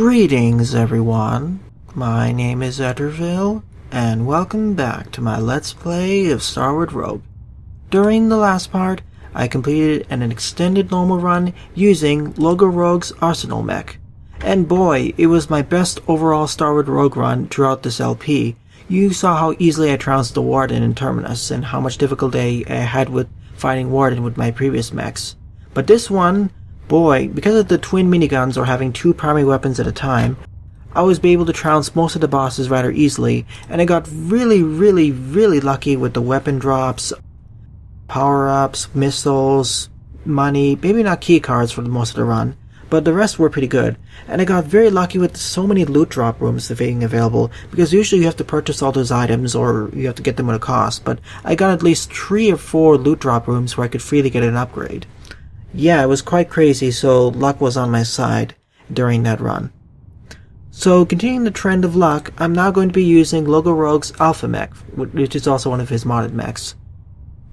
Greetings everyone, my name is Etterville, and welcome back to my Let's Play of Starward Rogue. During the last part, I completed an extended normal run using Logo Rogue's Arsenal Mech. And boy, it was my best overall Starward Rogue run throughout this LP. You saw how easily I trounced the Warden in Terminus, and how much difficulty I had with fighting Warden with my previous mechs. But this one, boy, because of the twin miniguns or having two primary weapons at a time, I was able to trounce most of the bosses rather easily, and I got really lucky with the weapon drops, power-ups, missiles, money, maybe not key cards for most of the run, but the rest were pretty good. And I got very lucky with so many loot drop rooms being available, because usually you have to purchase all those items or you have to get them at a cost, but I got at least 3 or 4 loot drop rooms where I could freely get an upgrade. Yeah, it was quite crazy, so luck was on my side during that run. So, continuing the trend of luck, I'm now going to be using Logo Rogue's Alpha Mech, which is also one of his modded mechs.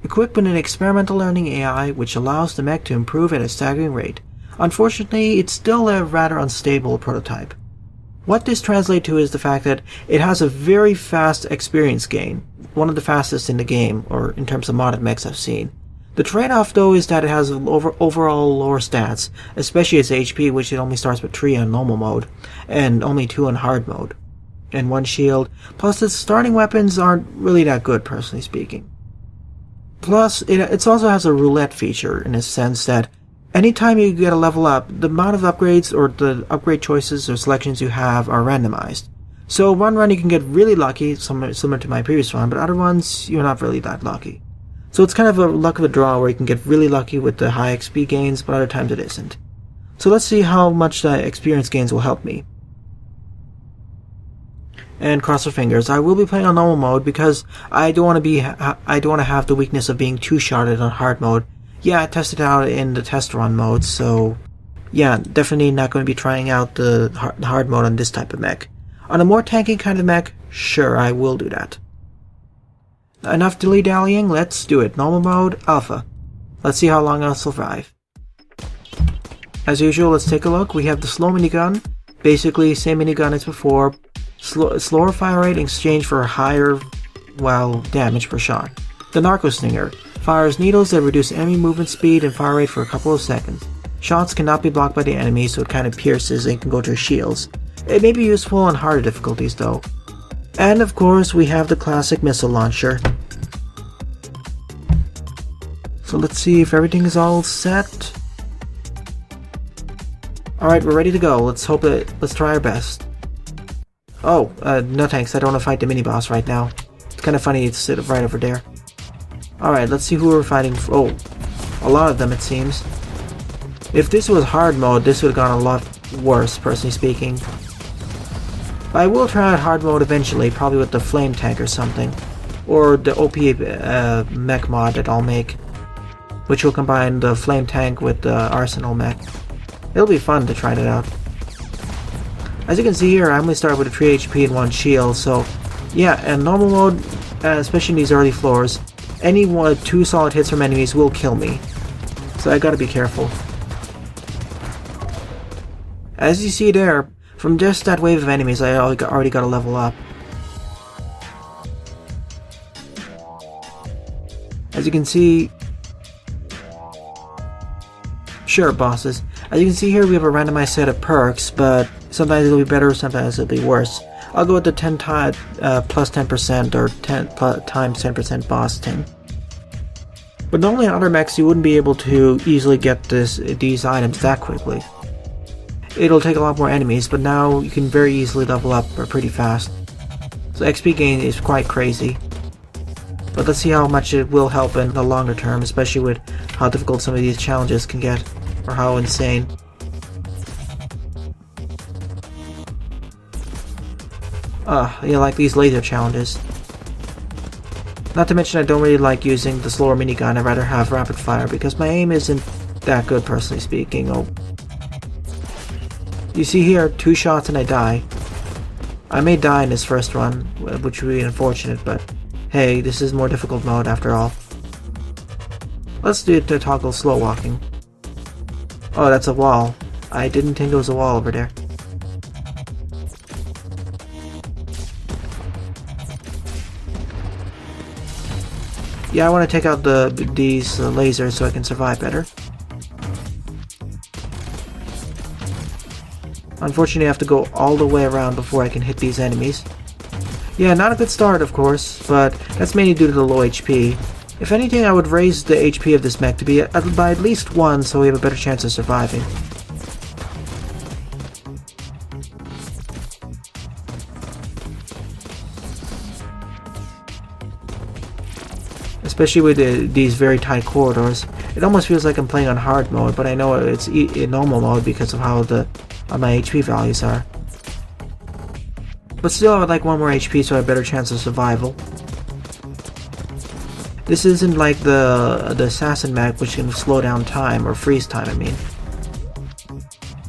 Equipped with an experimental learning AI which allows the mech to improve at a staggering rate. Unfortunately, it's still a rather unstable prototype. What this translates to is the fact that it has a very fast experience gain, one of the fastest in the game, or in terms of modded mechs I've seen. The trade-off though is that it has overall lower stats, especially its HP, which it only starts with 3 on normal mode, and only 2 on hard mode, and 1 shield, plus its starting weapons aren't really that good, personally speaking. Plus, it also has a roulette feature, in a sense that anytime you get a level up, the amount of upgrades or the upgrade choices or selections you have are randomized. So one run you can get really lucky, similar to my previous run, but other ones you're not really that lucky. So it's kind of a luck of a draw where you can get really lucky with the high XP gains, but other times it isn't. So let's see how much the experience gains will help me. And cross our fingers, I will be playing on normal mode because I don't want to have the weakness of being two-shotted on hard mode. Yeah, I tested it out in the test run mode, so yeah, definitely not going to be trying out the hard mode on this type of mech. On a more tanky kind of mech, sure, I will do that. Enough dilly-dallying, let's do it. Normal mode, Alpha. Let's see how long I'll survive. As usual, let's take a look. We have the slow minigun, basically same minigun as before, slower fire rate in exchange for higher, damage per shot. The Narco Stinger fires needles that reduce enemy movement speed and fire rate for a couple of seconds. Shots cannot be blocked by the enemy, so it kind of pierces and can go through shields. It may be useful on harder difficulties though. And of course, we have the classic missile launcher. So let's see if everything is all set. Alright, we're ready to go. Let's try our best. Oh, no thanks, I don't want to fight the mini-boss right now. It's kind of funny to sit right over there. Alright, let's see who we're fighting. Oh, a lot of them it seems. If this was hard mode, this would have gone a lot worse, personally speaking. But I will try out hard mode eventually, probably with the flame tank or something. Or the OP mech mod that I'll make, which will combine the flame tank with the arsenal mech. It'll be fun to try that out. As you can see here, I only start with a 3 HP and 1 shield, so yeah, and normal mode, especially in these early floors, any 2 solid hits from enemies will kill me. So I gotta be careful. As you see there, from just that wave of enemies, I already got a level up. As you can see... Sure, bosses. As you can see here, we have a randomized set of perks, but sometimes it'll be better, sometimes it'll be worse. I'll go with the 10 plus 10% or 10 times 10% boss thing. But normally on other mechs, you wouldn't be able to easily get these items that quickly. It'll take a lot more enemies, but now you can very easily level up pretty fast. So XP gain is quite crazy. But let's see how much it will help in the longer term, especially with how difficult some of these challenges can get, or how insane. You like these laser challenges. Not to mention I don't really like using the slower minigun, I'd rather have rapid fire because my aim isn't that good, personally speaking. Oh. You see here, 2 shots and I die. I may die in this first run, which would be unfortunate, but hey, this is more difficult mode after all. Let's do it to toggle slow walking. Oh, that's a wall. I didn't think there was a wall over there. Yeah, I want to take out these lasers so I can survive better. Unfortunately, I have to go all the way around before I can hit these enemies. Yeah, not a good start, of course, but that's mainly due to the low HP. If anything, I would raise the HP of this mech to be by at least 1 so we have a better chance of surviving. Especially with these very tight corridors. It almost feels like I'm playing on hard mode, but I know it's in normal mode because of how my HP values are. But still, I would like 1 more HP so I have a better chance of survival. This isn't like the assassin mech, which can slow down time, or freeze time, I mean.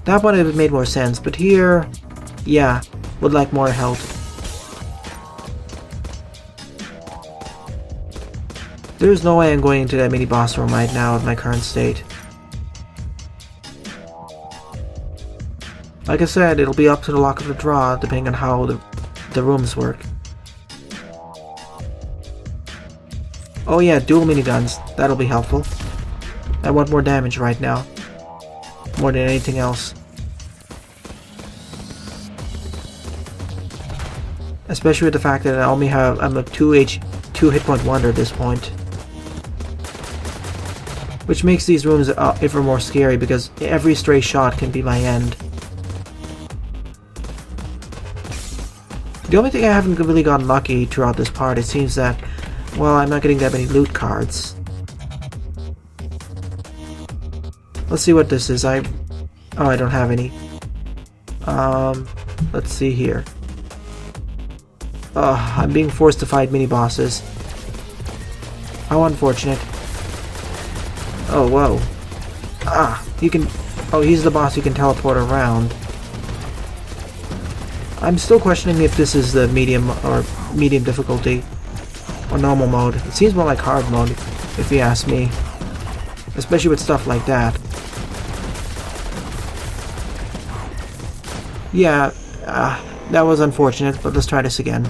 That one would have made more sense, but here, yeah, would like more health. There's no way I'm going into that mini boss room right now at my current state. Like I said, it'll be up to the luck of the draw, depending on how the rooms work. Oh yeah, dual miniguns. That'll be helpful. I want more damage right now. More than anything else. Especially with the fact that I'm a 2 hit point wonder at this point. Which makes these rooms ever more scary because every stray shot can be my end. The only thing I haven't really gotten lucky throughout this part, it seems that, well, I'm not getting that many loot cards. Let's see what this is. Oh, I don't have any. Let's see here. I'm being forced to fight mini-bosses. How unfortunate. Oh, whoa. Oh, he's the boss who can teleport around. I'm still questioning if this is the medium difficulty or normal mode. It seems more like hard mode, if you ask me. Especially with stuff like that. Yeah, that was unfortunate, but let's try this again.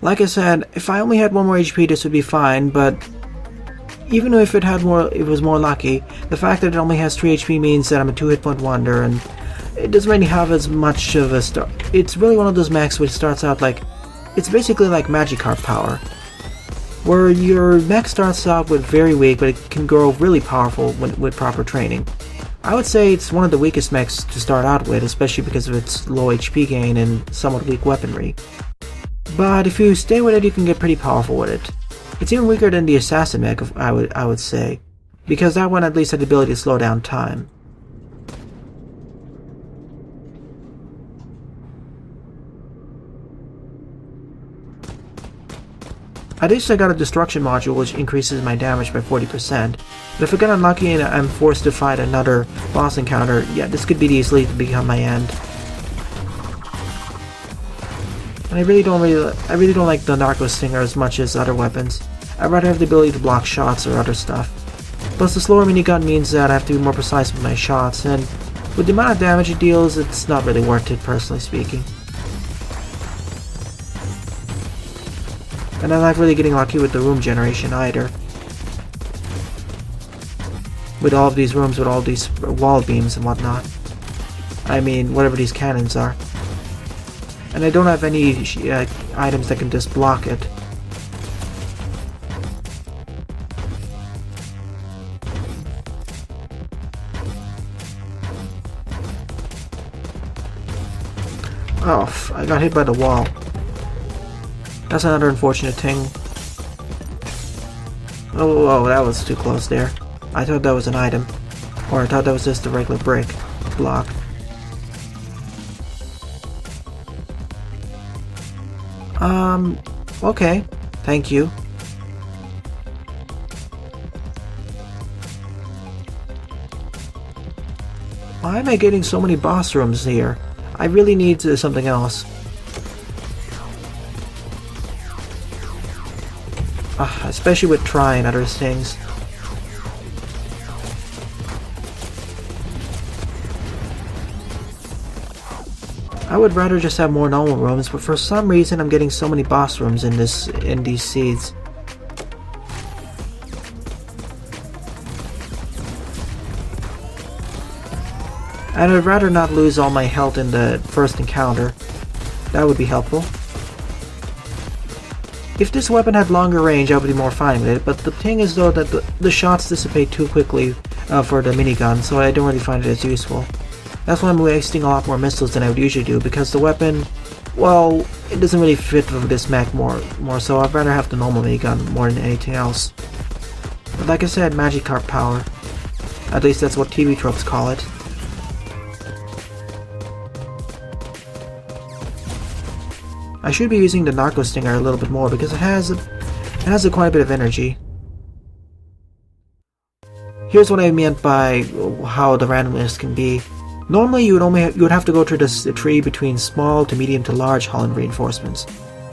Like I said, if I only had 1 more HP, this would be fine, but even if it was more lucky, the fact that it only has 3 HP means that I'm a 2 hit point wonder, and it doesn't really have as much of a start. It's really one of those mechs which starts out like, it's basically like Magikarp Power, where your mech starts out with very weak, but it can grow really powerful with proper training. I would say it's one of the weakest mechs to start out with, especially because of its low HP gain and somewhat weak weaponry. But if you stay with it, you can get pretty powerful with it. It's even weaker than the assassin mech, I would say, because that one at least had the ability to slow down time. At least I got a destruction module which increases my damage by 40%, but if I get unlucky and I'm forced to fight another boss encounter, yeah, this could be easily to become my end. And I really don't like the Narco Stinger as much as other weapons. I'd rather have the ability to block shots or other stuff. Plus the slower minigun means that I have to be more precise with my shots, and with the amount of damage it deals, it's not really worth it, personally speaking. And I'm not really getting lucky with the room generation either. With all of these rooms with all these wall beams and whatnot. I mean, whatever these cannons are. And I don't have any items that can just block it. Oh, I got hit by the wall. That's another unfortunate thing. Oh, that was too close there. I thought that was an item. Or I thought that was just a regular brick block. Okay. Thank you. Why am I getting so many boss rooms here? I really need something else. Especially with Try and other things. I would rather just have more normal rooms, but for some reason I'm getting so many boss rooms in these seeds. And I'd rather not lose all my health in the first encounter. That would be helpful. If this weapon had longer range, I would be more fine with it, but the thing is though that the shots dissipate too quickly for the minigun, so I don't really find it as useful. That's why I'm wasting a lot more missiles than I would usually do, because the weapon, well, it doesn't really fit with this mech more so I'd rather have the normal minigun more than anything else. But like I said, Magikarp Power. At least that's what TV tropes call it. I should be using the Narco Stinger a little bit more because it has quite a bit of energy. Here's what I meant by how the randomness can be. Normally you would have to go through the tree between small to medium to large hull reinforcements.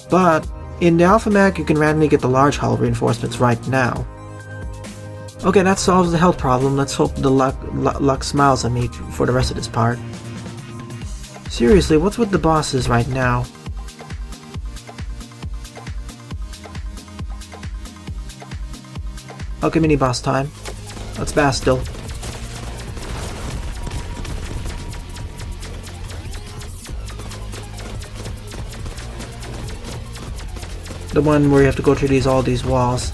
But in the Alpha Mech you can randomly get the large hull reinforcements right now. Okay, that solves the health problem. Let's hope the luck smiles at me for the rest of this part. Seriously, what's with the bosses right now? Okay, mini boss time. Let's Bastille. The one where you have to go through all these walls.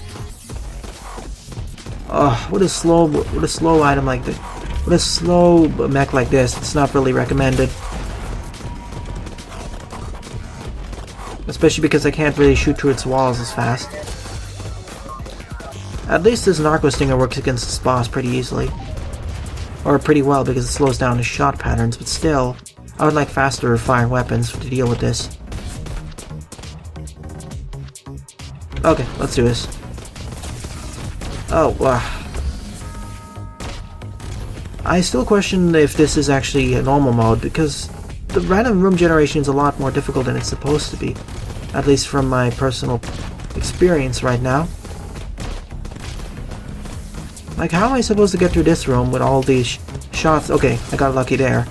Oh, what a slow item like this. What a slow mech like this. It's not really recommended. Especially because I can't really shoot through its walls as fast. At least this Narco Stinger works against this boss pretty easily. Or pretty well because it slows down his shot patterns, but still, I would like faster firing weapons to deal with this. Okay, let's do this. Oh, wow. I still question if this is actually a normal mode because the random room generation is a lot more difficult than it's supposed to be. At least from my personal experience right now. Like, how am I supposed to get through this room with all these shots? Okay, I got lucky there.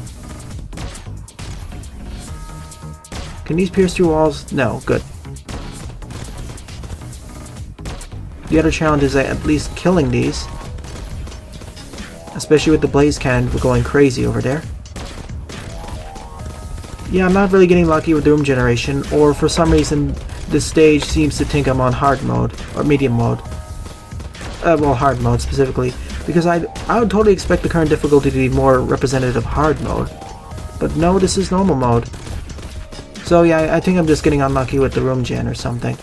Can these pierce through walls? No, good. The other challenge is at least killing these. Especially with the blaze cannon going crazy over there. Yeah, I'm not really getting lucky with the room generation, or for some reason this stage seems to think I'm on hard mode, or medium mode. Well, hard mode specifically, because I would totally expect the current difficulty to be more representative of hard mode. But no, this is normal mode. So yeah, I think I'm just getting unlucky with the room gen or something.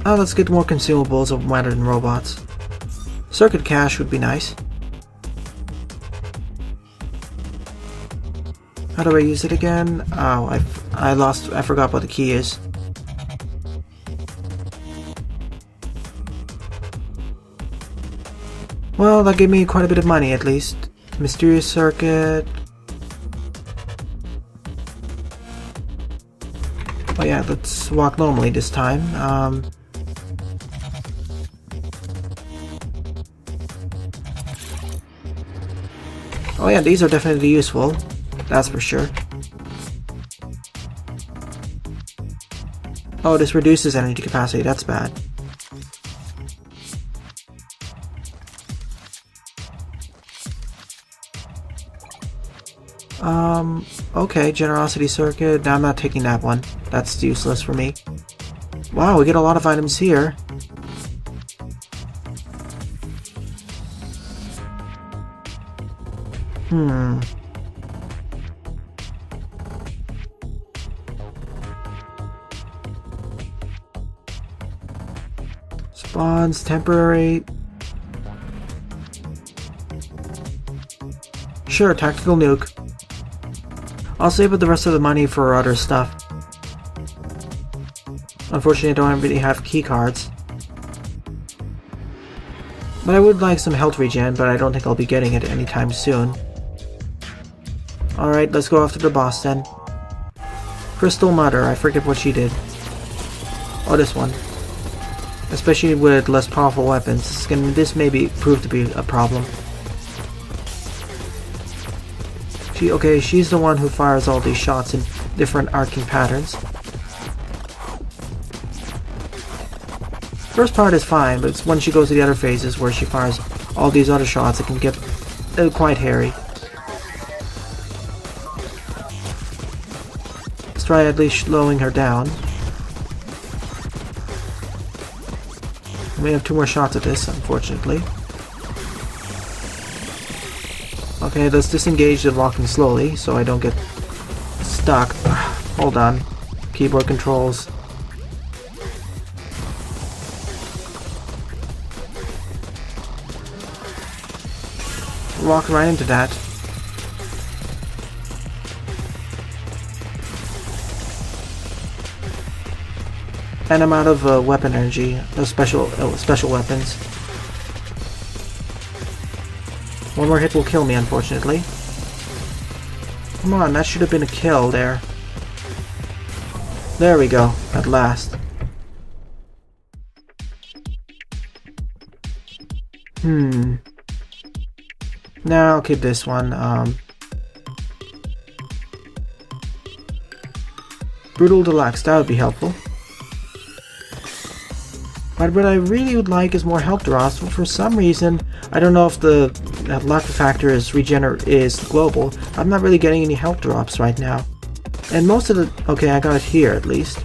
Oh, let's get more consumables rather than robots. Circuit cache would be nice. How do I use it again? Oh, I forgot what the key is. Well, that gave me quite a bit of money at least. Mysterious circuit. Oh yeah, let's walk normally this time. Oh yeah, these are definitely useful. That's for sure. Oh, this reduces energy capacity. That's bad. Okay, generosity circuit. No, I'm not taking that one. That's useless for me. Wow, we get a lot of items here. Spawns, temporary. Sure, tactical nuke. I'll save up the rest of the money for other stuff. Unfortunately, I don't really have key cards. But I would like some health regen, but I don't think I'll be getting it anytime soon. Alright, let's go after the boss then. Crystal Mother, I forget what she did. Oh, this one. Especially with less powerful weapons, this may prove to be a problem. Okay, she's the one who fires all these shots in different arcing patterns. First part is fine, but it's when she goes to the other phases where she fires all these other shots, it can get quite hairy. Let's try at least slowing her down. We have 2 more shots at this, unfortunately. Okay, let's disengage the walking slowly so I don't get stuck. Hold on. Keyboard controls. Walk right into that. And I'm out of weapon energy. No special weapons. One more hit will kill me, unfortunately. Come on, that should have been a kill there. There we go, at last. Now I'll keep this one. Brutal Deluxe, that would be helpful. But what I really would like is more health drops, but for some reason, I don't know if the luck factor is global. I'm not really getting any health drops right now. And most of the... okay, I got it here at least.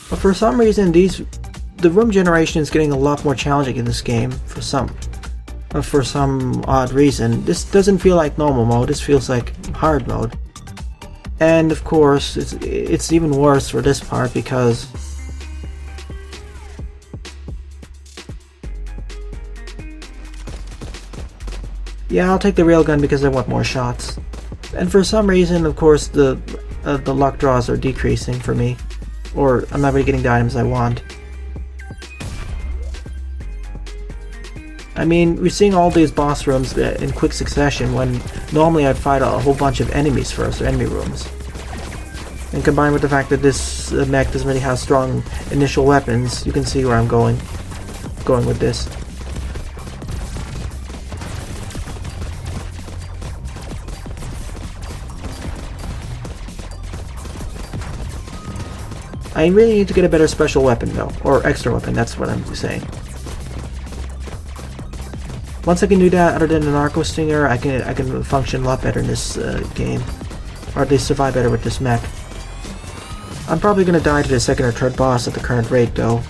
But for some reason, the room generation is getting a lot more challenging in this game. For some odd reason. This doesn't feel like normal mode, this feels like hard mode. And of course, it's even worse for this part because... yeah, I'll take the railgun because I want more shots. And for some reason, of course, the luck draws are decreasing for me. Or I'm not really getting the items I want. I mean, we're seeing all these boss rooms in quick succession when normally I'd fight a whole bunch of enemies first, or enemy rooms. And combined with the fact that this mech doesn't really have strong initial weapons, you can see where I'm going with this. I really need to get a better special weapon though, or extra weapon, that's what I'm saying. Once I can do that, other than the Narco Stinger, I can function a lot better in this game. Or at least survive better with this mech. I'm probably gonna die to the second or third boss at the current rate though.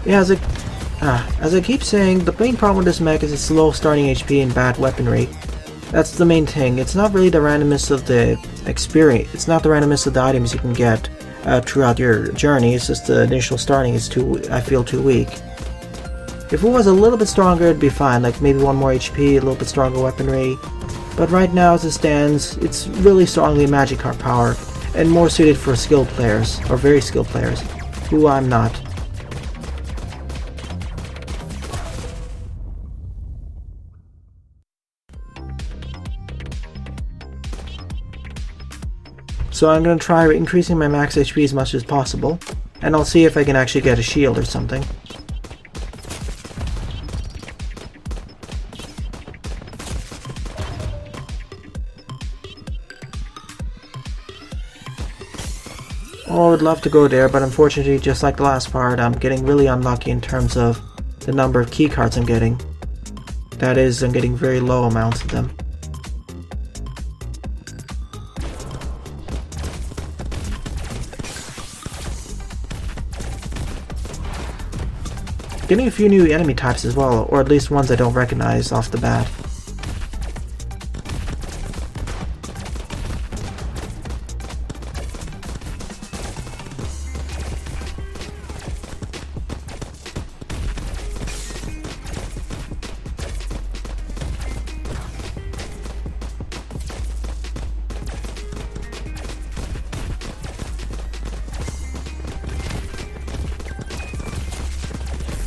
Yeah, as I keep saying, the main problem with this mech is its low starting HP and bad weaponry. That's the main thing. It's not really the randomness of the experience. It's not the randomness of the items you can get throughout your journey. It's just the initial starting is I feel too weak. If it was a little bit stronger, it'd be fine. Like maybe 1 more HP, a little bit stronger weaponry. But right now, as it stands, it's really strongly Magikarp Power, and more suited for skilled players, or very skilled players, who I'm not. So I'm going to try increasing my max HP as much as possible, and I'll see if I can actually get a shield or something. Oh, I would love to go there, but unfortunately, just like the last part, I'm getting really unlucky in terms of the number of keycards I'm getting. That is, I'm getting very low amounts of them. Getting a few new enemy types as well, or at least ones I don't recognize off the bat.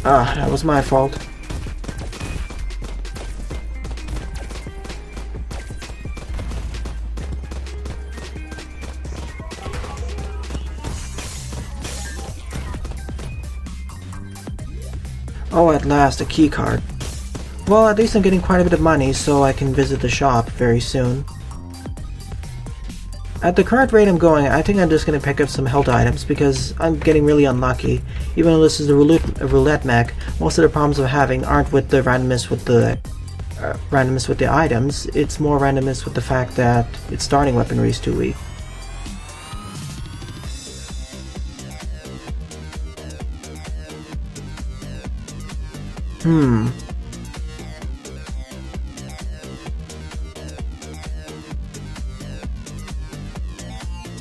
Ah, that was my fault. Oh, at last, a key card. Well, at least I'm getting quite a bit of money, so I can visit the shop very soon. At the current rate I'm going, I think I'm just going to pick up some health items because I'm getting really unlucky. Even though this is a roulette mech, most of the problems I'm having aren't with the randomness with the items. It's more randomness with the fact that its starting weaponry is too weak.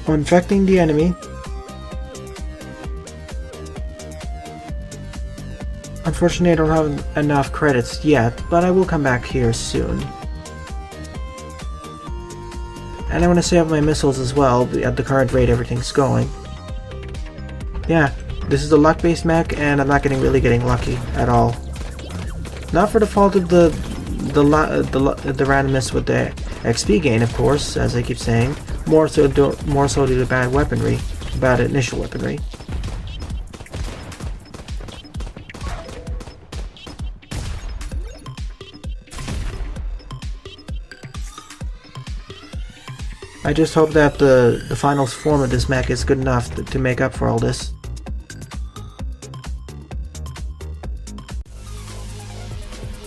I'm infecting the enemy. Unfortunately, I don't have enough credits yet, but I will come back here soon. And I want to save my missiles as well, at the current rate everything's going. Yeah, this is a luck-based mech, and I'm not really getting lucky at all. Not for the fault of the randomness with the XP gain, of course, as I keep saying. More so due to bad weaponry, bad initial weaponry. I just hope that the final form of this mech is good enough to make up for all this.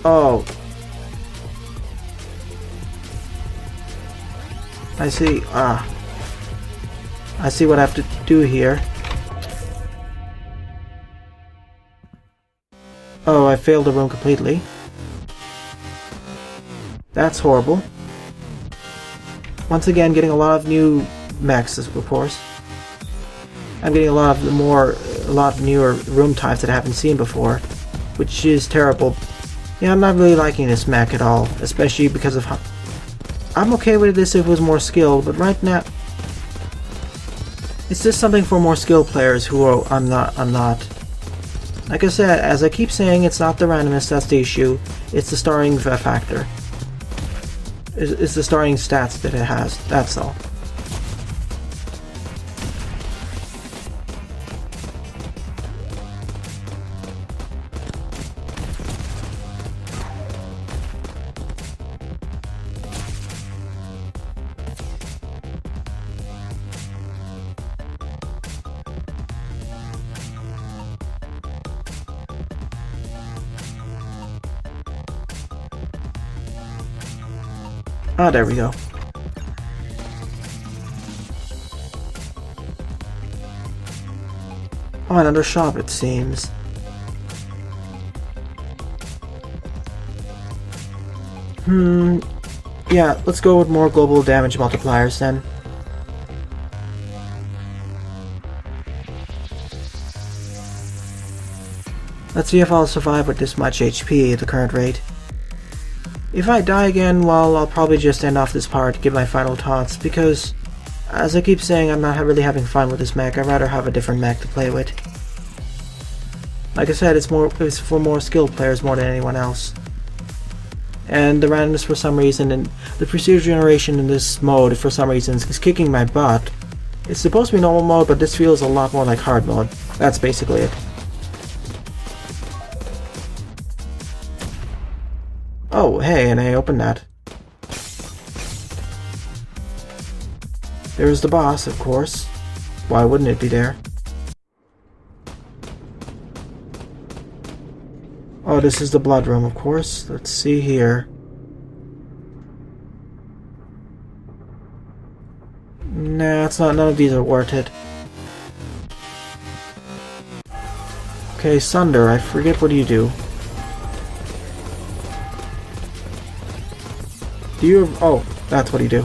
Oh. I see. I see what I have to do here. Oh, I failed the room completely. That's horrible. Once again, getting a lot of new mechs, of course. I'm getting a lot of newer room types that I haven't seen before, which is terrible. Yeah, I'm not really liking this mech at all, especially because of how... I'm okay with this if it was more skilled, but right now... It's just something for more skilled players who are... I'm not. Like I said, as I keep saying, it's not the randomness that's the issue, it's the starting factor. It's the starting stats that it has, that's all. Ah, there we go. Oh, another shop, it seems. Yeah, let's go with more global damage multipliers then. Let's see if I'll survive with this much HP at the current rate. If I die again, well, I'll probably just end off this part to give my final thoughts, because, as I keep saying, I'm not really having fun with this mech. I'd rather have a different mech to play with. Like I said, it's for more skilled players more than anyone else. And the randomness for some reason, and the procedure generation in this mode for some reason is kicking my butt. It's supposed to be normal mode, but this feels a lot more like hard mode. That's basically it. Oh, hey, and I opened that. There's the boss, of course. Why wouldn't it be there? Oh, this is the blood room, of course. Let's see here. Nah, it's not. None of these are worth it. Okay, Sunder, I forget what you do. Do you... Oh, that's what you do.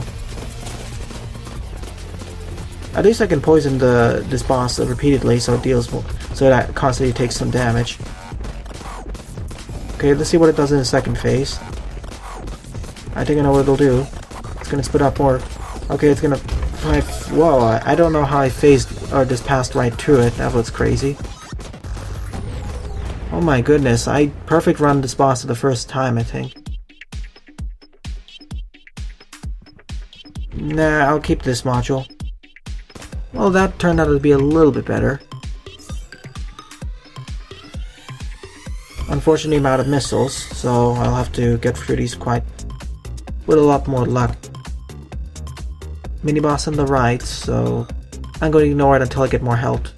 At least I can poison this boss repeatedly, so it deals more, so that constantly takes some damage. Okay, let's see what it does in the second phase. I think I know what it'll do. It's gonna spit up more. Okay, it's gonna... Whoa, I don't know how I phased or just passed right through it. That was crazy. Oh my goodness, I perfect run this boss for the first time, I think. Nah, I'll keep this module. Well, that turned out to be a little bit better. unfortunately I'm out of missiles, so I'll have to get through these with a lot more luck. Mini boss on the right, so I'm going to ignore it until I get more health.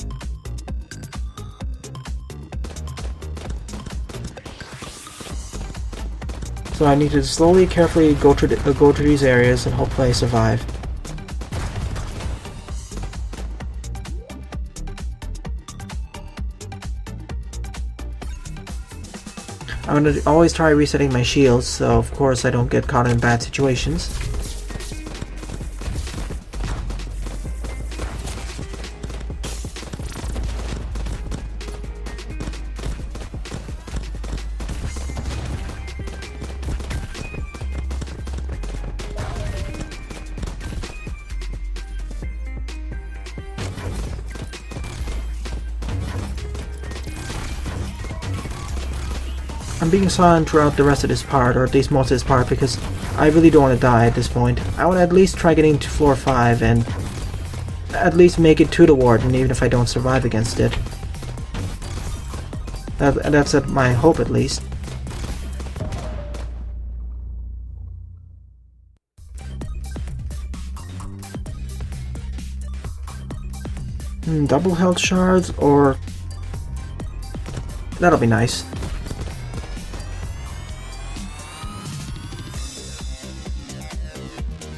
So I need to slowly, carefully go through these areas and hopefully I survive. I'm going to always try resetting my shields, so of course I don't get caught in bad situations. I'm being silent throughout the rest of this part, or at least most of this part, because I really don't want to die at this point. I want to at least try getting to floor 5 and at least make it to the warden, even if I don't survive against it. That's my hope, at least. Double health shards, or... that'll be nice.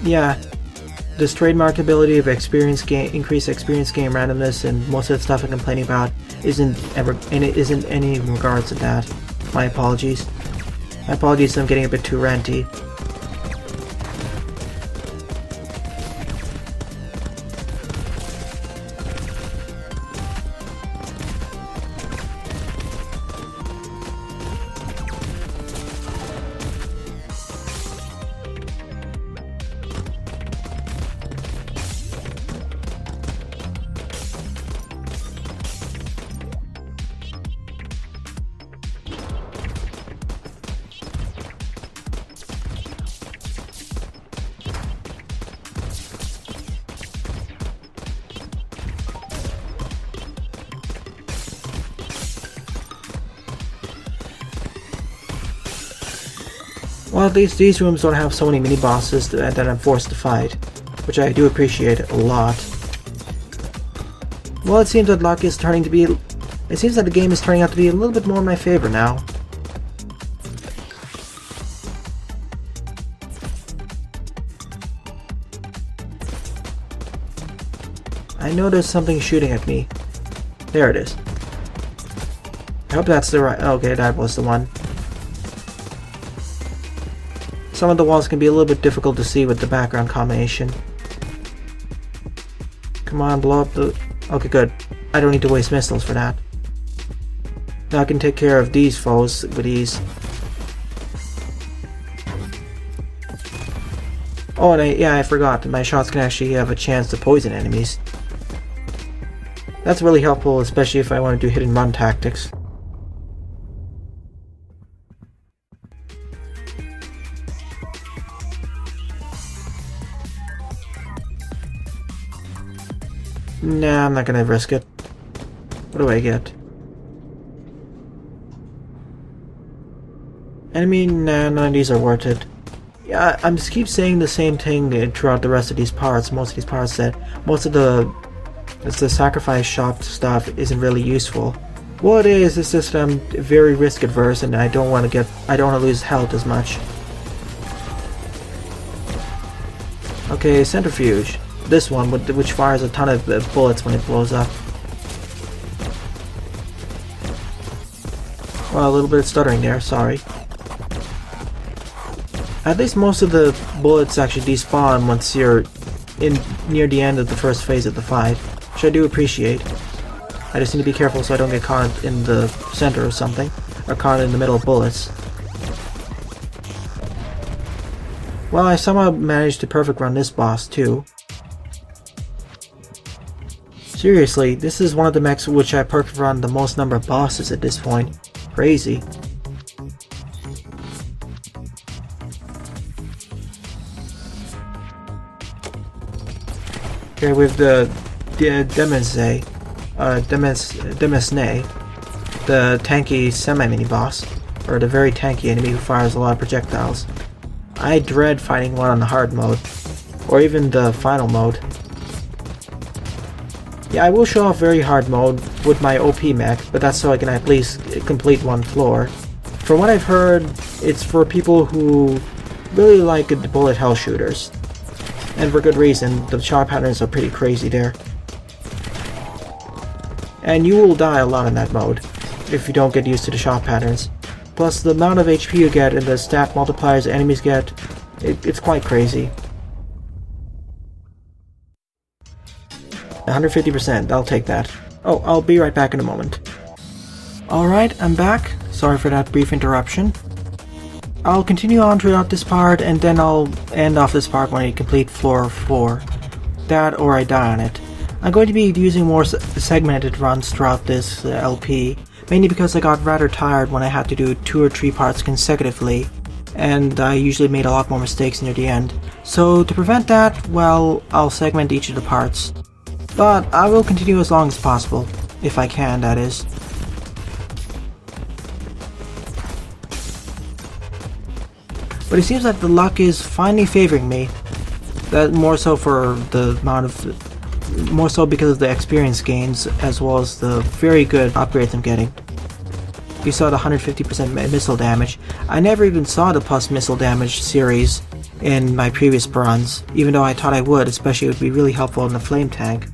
Yeah, this trademark ability of increased experience gain randomness, and most of the stuff I'm complaining about isn't any in regards to that. My apologies. My apologies, I'm getting a bit too ranty. Well, at least these rooms don't have so many mini-bosses that I'm forced to fight, which I do appreciate a lot. Well, it seems that luck is turning to be... it seems that the game is turning out to be a little bit more in my favor now. I know there's something shooting at me. There it is. I hope that's the right... okay, that was the one. Some of the walls can be a little bit difficult to see with the background combination. Come on, blow up the... okay, good. I don't need to waste missiles for that. Now I can take care of these foes with ease. Oh, and I forgot. My shots can actually have a chance to poison enemies. That's really helpful, especially if I want to do hit-and-run tactics. Nah, I'm not gonna risk it. What do I get? Enemy? Nah, none of these are worth it. Yeah, I'm just keep saying the same thing throughout the rest of these parts. Most of these parts that most of the sacrifice shop stuff isn't really useful. What it is, it's just I'm very risk adverse and I don't want to lose health as much. Okay, centrifuge. This one, which fires a ton of bullets when it blows up. Well, a little bit of stuttering there, sorry. At least most of the bullets actually despawn once you're near the end of the first phase of the fight, which I do appreciate. I just need to be careful so I don't get caught in the center or something, or caught in the middle of bullets. Well, I somehow managed to perfect run this boss too. Seriously, this is one of the mechs which I perfect run the most number of bosses at this point. Crazy. Okay, with the Demesne. the tanky semi-mini boss, or the very tanky enemy who fires a lot of projectiles. I dread fighting one on the hard mode, or even the final mode. Yeah, I will show off very hard mode with my OP mech, but that's so I can at least complete one floor. From what I've heard, it's for people who really like the bullet hell shooters. And for good reason, the shot patterns are pretty crazy there. And you will die a lot in that mode, if you don't get used to the shot patterns. Plus the amount of HP you get and the stat multipliers enemies get, it's quite crazy. 150%, I'll take that. Oh, I'll be right back in a moment. Alright, I'm back. Sorry for that brief interruption. I'll continue on throughout this part, and then I'll end off this part when I complete floor 4. That or I die on it. I'm going to be using more segmented runs throughout this LP, mainly because I got rather tired when I had to do 2 or 3 parts consecutively, and I usually made a lot more mistakes near the end. So to prevent that, well, I'll segment each of the parts. But I will continue as long as possible, if I can, that is. But it seems that the luck is finally favoring me. That more so for the amount of... more so because of the experience gains, as well as the very good upgrades I'm getting. You saw the 150% missile damage. I never even saw the plus missile damage series in my previous runs, even though I thought I would, especially it would be really helpful in the flame tank.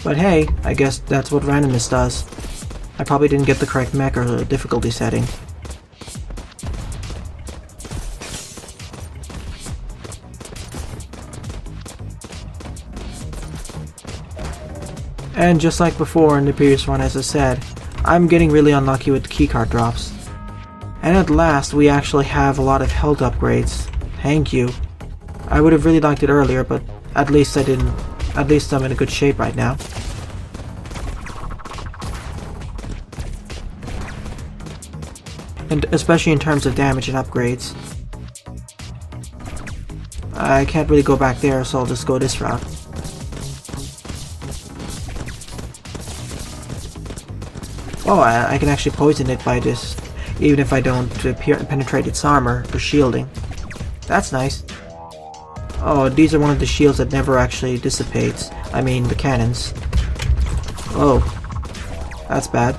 But hey, I guess that's what randomness does. I probably didn't get the correct mech or difficulty setting. And just like before in the previous one, as I said, I'm getting really unlucky with the keycard drops. And at last, we actually have a lot of health upgrades. Thank you. I would have really liked it earlier, but at least I didn't. At least I'm in a good shape right now. And especially in terms of damage and upgrades. I can't really go back there, so I'll just go this route. Oh, I can actually poison it by this, even if I don't penetrate its armor for shielding. That's nice. Oh, these are one of the shields that never actually dissipates. I mean, the cannons. Oh, that's bad.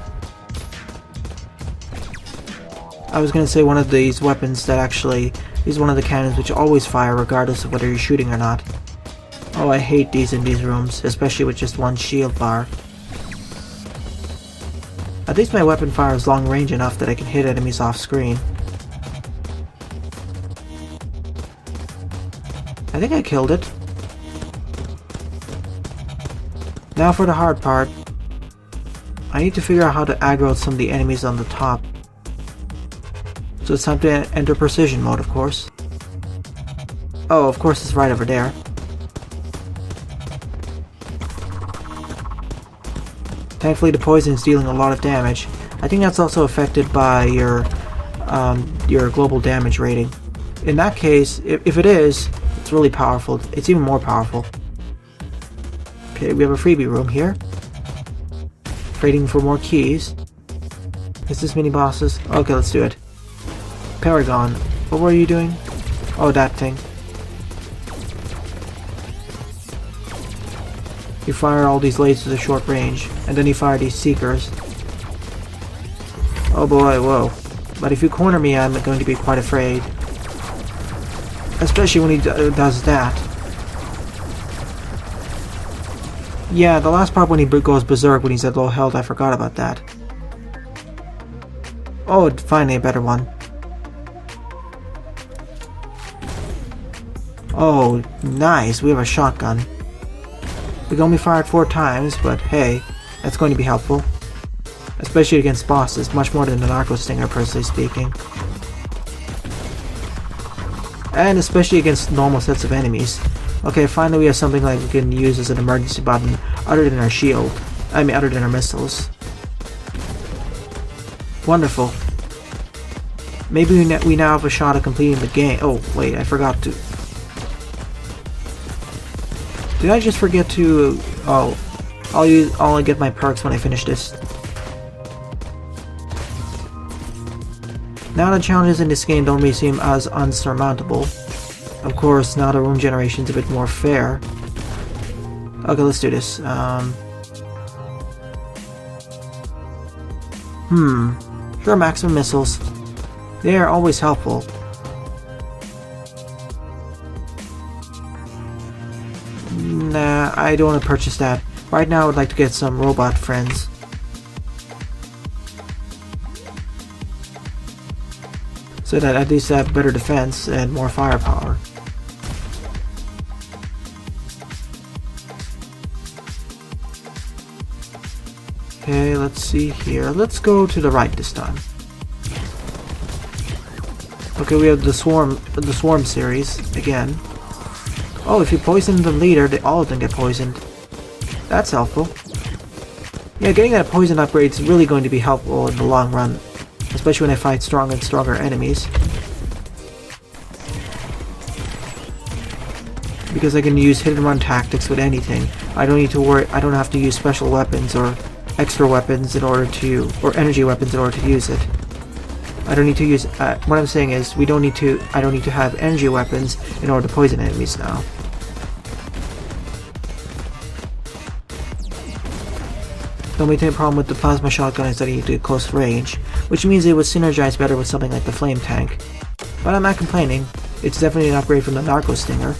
I was gonna say one of these weapons that actually is one of the cannons which always fire regardless of whether you're shooting or not. Oh, I hate these in these rooms, especially with just one shield bar. At least my weapon fires long range enough that I can hit enemies off screen. I think I killed it. Now for the hard part. I need to figure out how to aggro some of the enemies on the top. So it's time to enter precision mode, of course. Oh, of course it's right over there. Thankfully the poison is dealing a lot of damage. I think that's also affected by your global damage rating. In that case, if it is, it's really powerful. It's even more powerful. Okay, we have a freebie room here. Trading for more keys. Is this mini bosses? Okay, let's do it. Paragon, what were you doing? Oh, that thing. You fire all these lasers at short range, and then you fire these seekers. Oh boy, whoa. But if you corner me, I'm going to be quite afraid. Especially when he does that. Yeah, the last part when he goes berserk when he's at low health, I forgot about that. Oh, finally a better one. Oh, nice, we have a shotgun. We can only fire it 4 times, but hey, that's going to be helpful. Especially against bosses, much more than the Narco Stinger, personally speaking. And especially against normal sets of enemies. Okay, finally we have something like we can use as an emergency button other than our shield. I mean, other than our missiles. Wonderful. Maybe we now have a shot at completing the game. Oh, wait, I forgot to... Did I just forget to... Oh, I'll get my perks when I finish this. Now the challenges in this game don't really seem as unsurmountable. Of course, now the room generation's a bit more fair. Okay, let's do this. Sure, maximum missiles. They are always helpful. Nah, I don't want to purchase that. Right now I would like to get some robot friends. So that at least I have better defense and more firepower. Okay, let's see here. Let's go to the right this time. Okay, we have the swarm series again. Oh, if you poison the leader, all of them get poisoned. That's helpful. Yeah, getting that poison upgrade is really going to be helpful in the long run, especially when I fight stronger and stronger enemies. Because I can use hit and run tactics with anything. I don't need to worry. I don't have to use special weapons or extra weapons in order to, or energy weapons in order to use it. I don't need to use. What I'm saying is, I don't need to have energy weapons in order to poison enemies now. The only problem with the plasma shotgun is that you need to close range, which means it would synergize better with something like the flame tank. But I'm not complaining. It's definitely an upgrade from the Narco Stinger.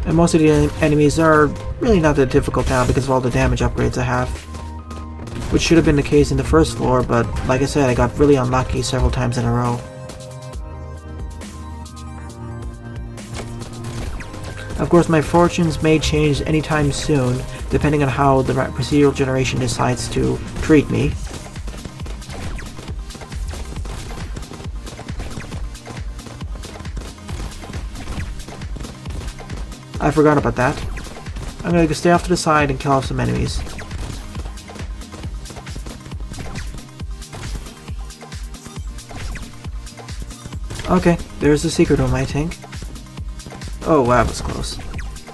And most of the enemies are really not that difficult now because of all the damage upgrades I have. Which should have been the case in the first floor, but like I said, I got really unlucky several times in a row. Of course, my fortunes may change anytime soon, depending on how the procedural generation decides to treat me. I forgot about that. I'm gonna stay off to the side and kill off some enemies. Okay, there's the secret room, I think. Oh, wow, that was close.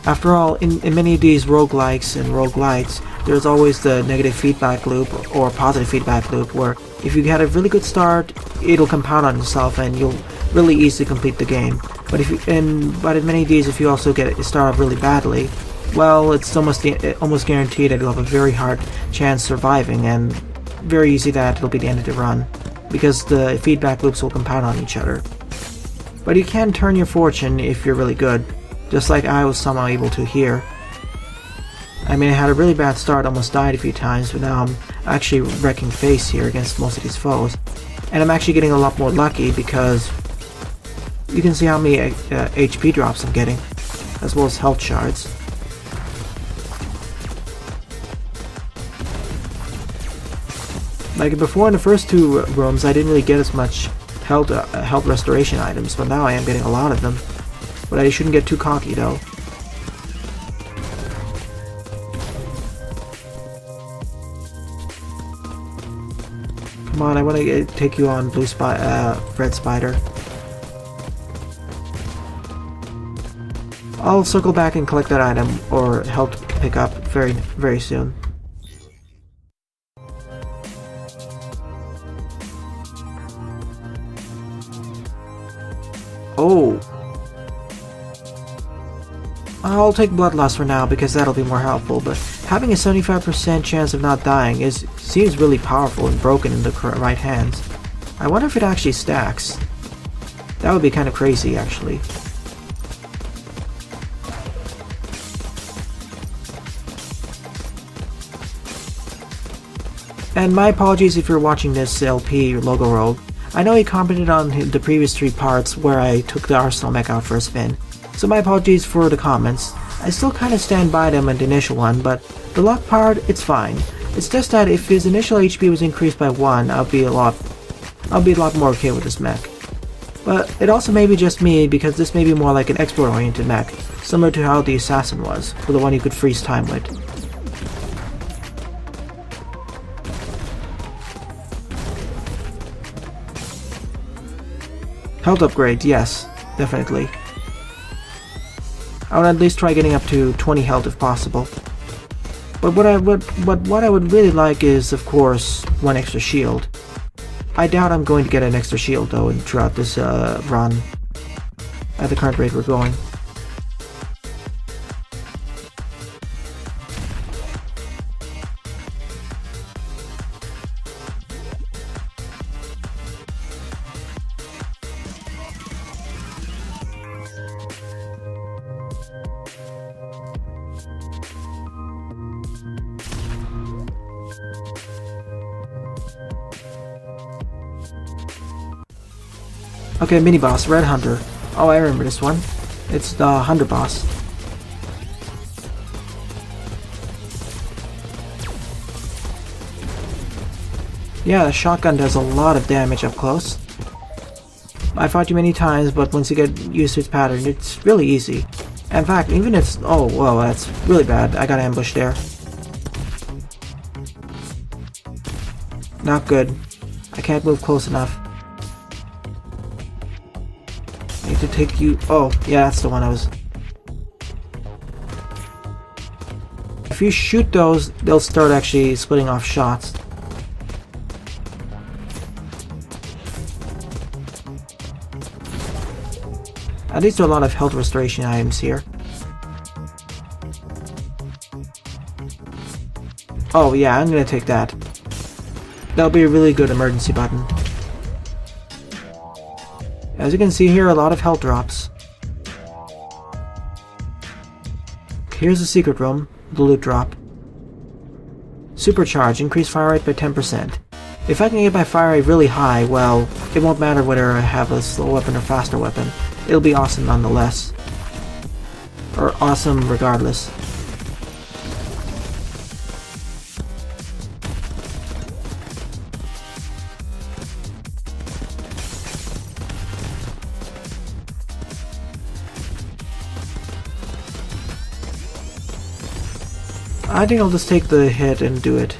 After all, in many of these roguelikes and roguelites, there's always the negative feedback loop or positive feedback loop where if you had a really good start, it'll compound on itself and you'll really easily complete the game. But in many of these, if you also start off really badly, well, it's almost guaranteed that you'll have a very hard chance surviving, and very easy that it'll be the end of the run, because the feedback loops will compound on each other. But you can turn your fortune if you're really good, just like I was somehow able to here. I mean, I had a really bad start, almost died a few times, but now I'm actually wrecking face here against most of these foes. And I'm actually getting a lot more lucky because you can see how many HP drops I'm getting, as well as health shards. Like before in the first two rooms, I didn't really get as much health restoration items, but now I am getting a lot of them. But I shouldn't get too cocky though. Come on, I want to take you on Red Spider. I'll circle back and collect that item, or help pick up very, very soon. Oh! I'll take Bloodlust for now because that'll be more helpful, but having a 75% chance of not dying seems really powerful and broken in the right hands. I wonder if it actually stacks. That would be kind of crazy, actually. And my apologies if you're watching this LP Logo Rogue. I know he commented on the previous 3 parts where I took the Arsenal mech out for a spin, so my apologies for the comments. I still kind of stand by them in the initial one, but the luck part, it's fine. It's just that if his initial HP was increased by 1, I'll be a lot more okay with this mech. But it also may be just me, because this may be more like an export-oriented mech, similar to how the Assassin was, for the one you could freeze time with. Health upgrade, yes, definitely. I would at least try getting up to 20 health if possible. But what I would really like is, of course, one extra shield. I doubt I'm going to get an extra shield though throughout this run at the current rate we're going. Okay, mini boss, Red Hunter. Oh, I remember this one. It's the Hunter boss. Yeah, the shotgun does a lot of damage up close. I fought you many times, but once you get used to its pattern, it's really easy. In fact, even if it's... Oh, whoa, that's really bad. I got ambushed there. Not good. I can't move close enough. I need to take you... Oh, yeah, that's the one I was... If you shoot those, they'll start actually splitting off shots. At least there are a lot of health restoration items here. Oh yeah, I'm gonna take that. That'll be a really good emergency button. As you can see here, a lot of health drops. Here's the secret room, the loot drop. Supercharge, increase fire rate by 10%. If I can get my fire rate really high, well, it won't matter whether I have a slow weapon or faster weapon. It'll be awesome nonetheless. Or awesome regardless. I think I'll just take the hit and do it.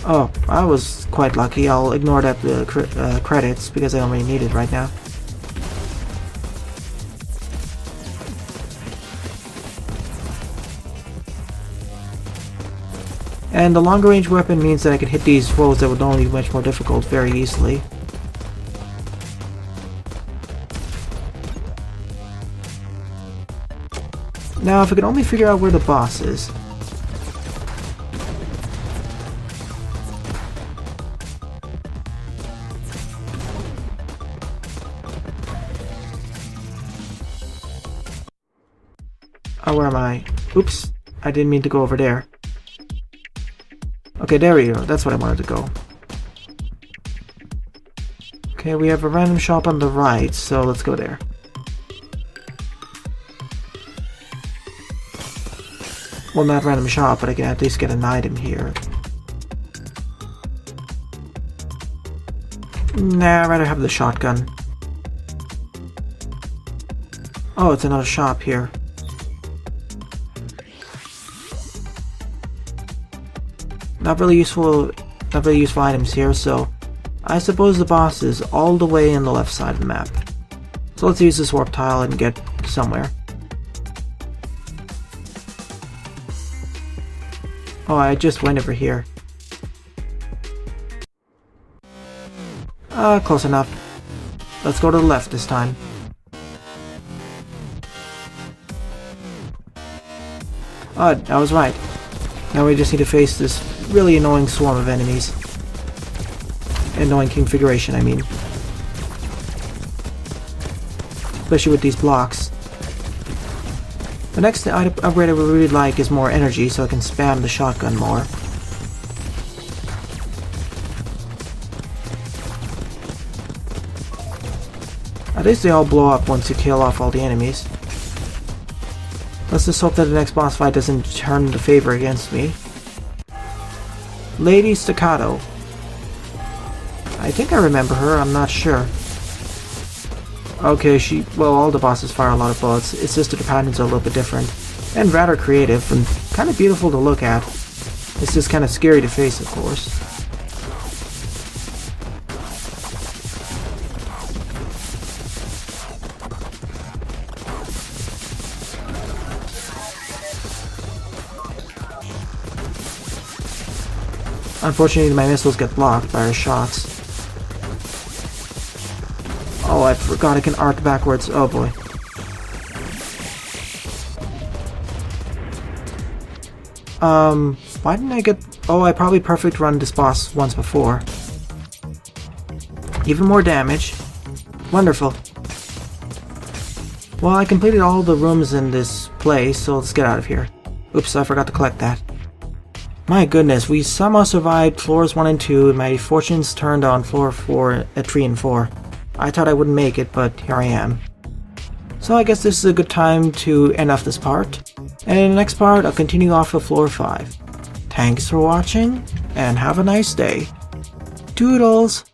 Oh, I was quite lucky. I'll ignore that credits because I only need it right now. And the longer range weapon means that I can hit these foes that would normally be much more difficult very easily. Now, if I could only figure out where the boss is. Oh, where am I? Oops, I didn't mean to go over there. Okay, there we go. That's what I wanted to go. Okay, we have a random shop on the right, so let's go there. Well, not random shop, but I can at least get an item here. Nah, I'd rather have the shotgun. Oh, it's another shop here. Not really useful items here, so I suppose the boss is all the way on the left side of the map. So let's use this warp tile and get somewhere. Oh, I just went over here. Close enough. Let's go to the left this time. Oh, I was right. Now we just need to face this really annoying swarm of enemies. Annoying configuration, I mean. Especially with these blocks. The next upgrade I would really like is more energy, so I can spam the shotgun more. At least they all blow up once you kill off all the enemies. Let's just hope that the next boss fight doesn't turn the favor against me. Lady Staccato. I think I remember her, I'm not sure. Okay, well, all the bosses fire a lot of bullets. It's just that the patterns are a little bit different. And rather creative, and kind of beautiful to look at. It's just kind of scary to face, of course. Unfortunately, my missiles get blocked by our shots. Oh, I forgot I can arc backwards. Oh boy. Why didn't I get... Oh, I probably perfect run this boss once before. Even more damage. Wonderful. Well, I completed all the rooms in this place, so let's get out of here. Oops, I forgot to collect that. My goodness, we somehow survived floors 1 and 2, and my fortunes turned on floor 4 at 3 and 4. I thought I wouldn't make it, but here I am. So I guess this is a good time to end off this part. And in the next part, I'll continue off of floor 5. Thanks for watching, and have a nice day. Toodles!